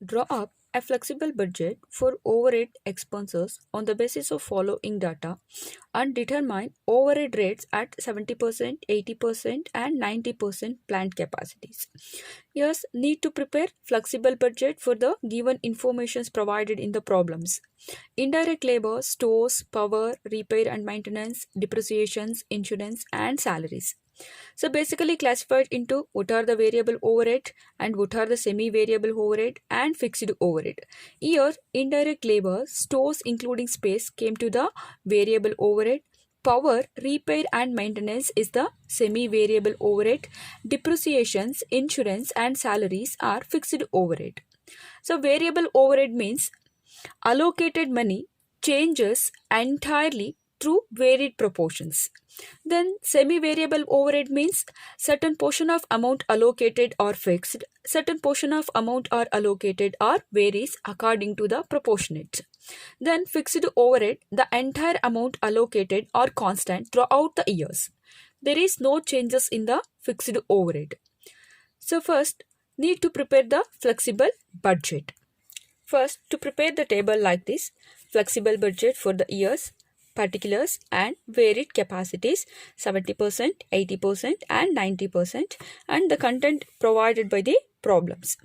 Draw up a flexible budget for overhead expenses on the basis of following data and determine overhead rates at 70%, 80%, and 90% planned capacities. Yes, need to prepare flexible budget for the given informations provided in the problems. Indirect labor, stores, power, repair and maintenance, depreciations, insurance, and salaries. So basically classified into what are the variable overhead and what are the semi-variable overhead and fixed overhead. Here indirect labor, stores including space came to the variable overhead. Power, repair and maintenance is the semi-variable overhead. Depreciations, insurance and salaries are fixed overhead. So variable overhead means allocated money changes entirely through varied proportions. Then semi-variable overhead means certain portion of amount allocated or fixed, certain portion of amount are allocated or varies according to the proportionate. Then fixed overhead, the entire amount allocated or constant throughout the years. There is no changes in the fixed overhead. So first, need to prepare the flexible budget. First, to prepare the table like this, flexible budget for the years, particulars and varied capacities 70%, 80% and 90% and the content provided by the problems.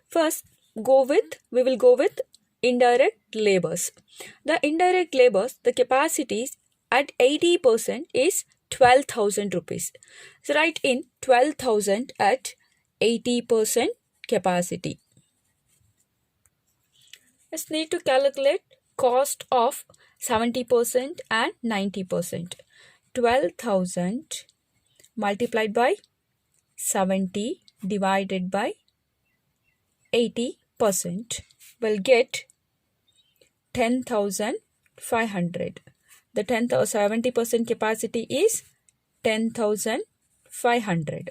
First, we will go with indirect labors. The indirect labors, the capacities at 80% is 12,000 rupees. So write in 12,000 at 80% capacity. Let's need to calculate cost of 70% and 90%. 12,000 multiplied by 70 divided by 80% will get 10,500. The 70% capacity is 10,500.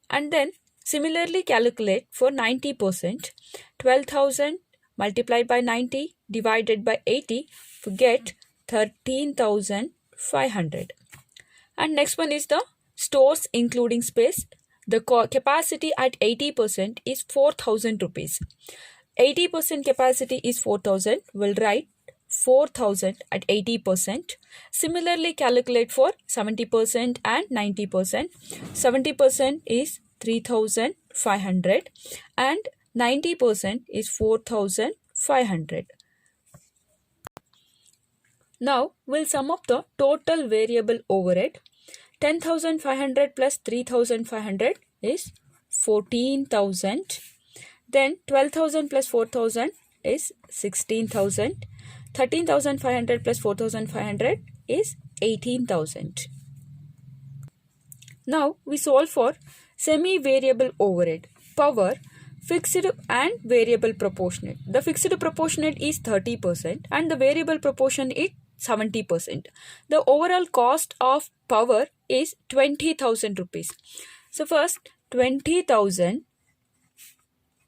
And then similarly calculate for 90%. 12,000 multiplied by 90 divided by 80 to get 13,500. And next one is the stores including space. The capacity at 80% is 4,000 rupees. 80% capacity is 4,000. We'll write 4,000 at 80%. Similarly calculate for 70% and 90%. 70% is 3,500 and 90% is 4,500. Now we'll sum up the total variable overhead. 10,500 plus 3,500 is 14,000. Then 12,000 plus 4,000 is 16,000. 13,500 plus 4,500 is 18,000. Now we solve for semi-variable overhead. Power, fixed and variable proportionate. The fixed proportionate is 30% and the variable proportion is 70%. The overall cost of power is 20,000 rupees. So first 20,000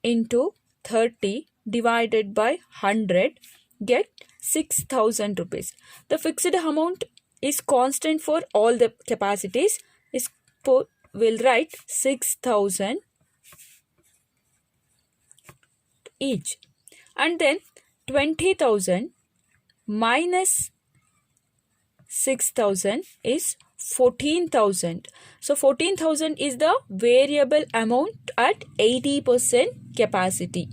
into 30 divided by 100 get 6,000 rupees. The fixed amount is constant for all the capacities. We'll write 6,000 each. And then 20,000 minus 6,000 is 14,000. So 14,000 is the variable amount at 80% capacity.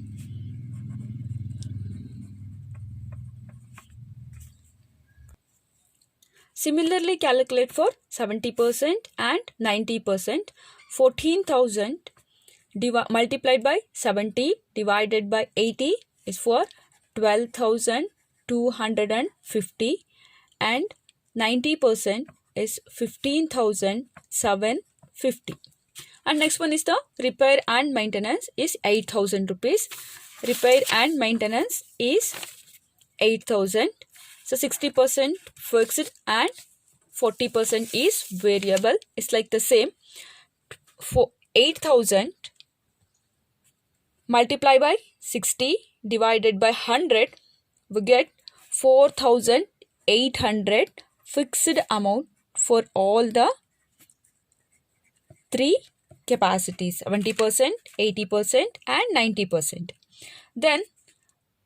Similarly calculate for 70% and 90%. 14,000 multiplied by 70 divided by 80 is for 12,250 and 90% is 15,750. And next one is the repair and maintenance is 8,000 rupees. Repair and maintenance is 8,000. So 60% fixed and 40% is variable. It's like the same. For 8,000 multiply by 60 divided by 100 we get 4,800 fixed amount for all the three capacities 70%, 80% and 90%. Then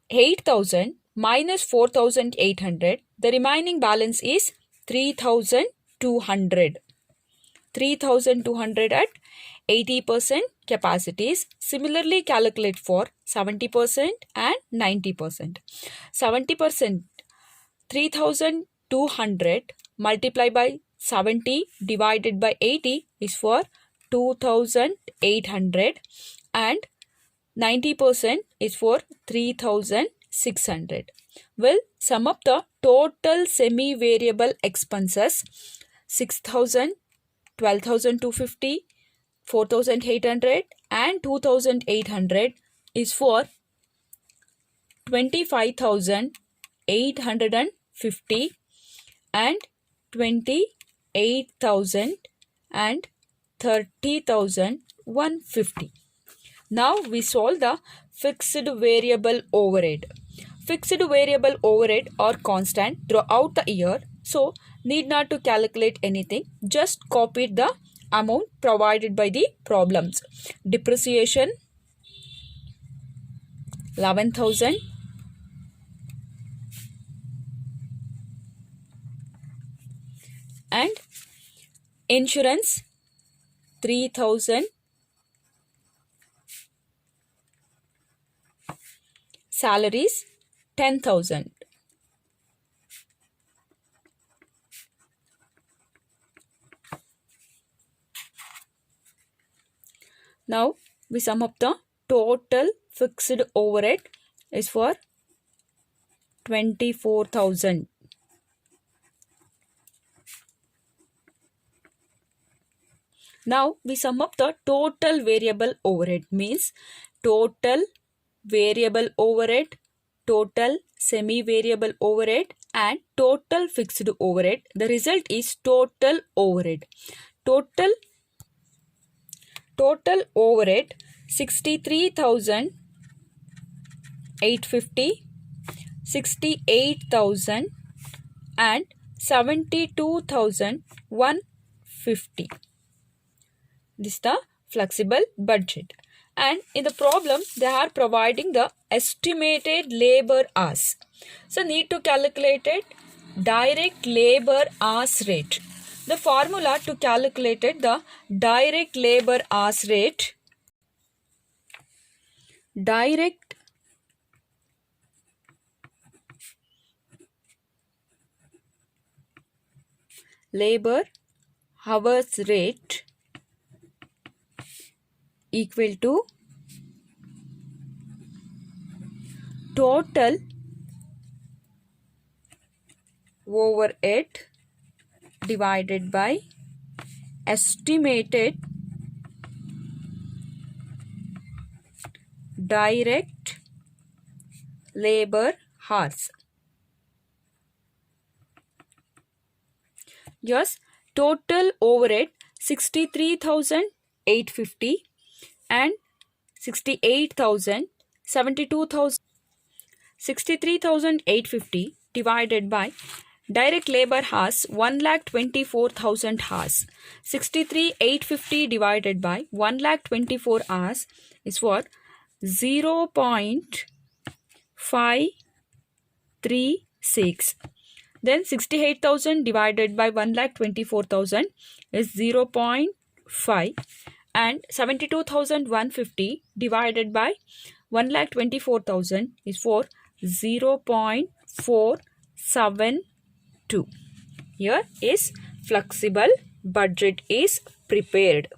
8,000 minus 4,800, the remaining balance is 3,200. 3,200 at 80% capacities. Similarly, calculate for 70% and 90%. 70%, 3,200 multiplied by 70 divided by 80 is for 2,800, and 90% is for 3,600. We'll sum up the total semi-variable expenses. 6,000, 12,250, 4,800 and 2,800 is for 25,850 and 28,000 and 30,150. Now we solve the fixed variable overhead. Fixed variable overhead are constant throughout the year, so need not to calculate anything. Just copy the amount provided by the problems. Depreciation 11,000. And insurance 3,000. Salaries 10,000. Now we sum up the total fixed overhead is for 24,000. Now we sum up the total variable overhead, means total variable overhead, total semi-variable overhead and total fixed overhead. The result is total overhead. Total overhead 63,850, 68,000 and 72,150. This is the flexible budget. And in the problem, they are providing the estimated labor hours. So need to calculate it direct labor hours rate. The formula to calculate it, the direct labor hours rate, direct labor hours rate equal to total overhead divided by estimated direct labor hours. Yes, total overhead 63,850 and 68,000, 72,000. 63,850 divided by direct labor hours 1,24,000 hours. 63,850 divided by 1,24,000 hours is for 0.536. Then 68,000 divided by 1,24,000 is 0.5, and 72,150 divided by 1,24,000 is for 0.472. Here is flexible budget is prepared.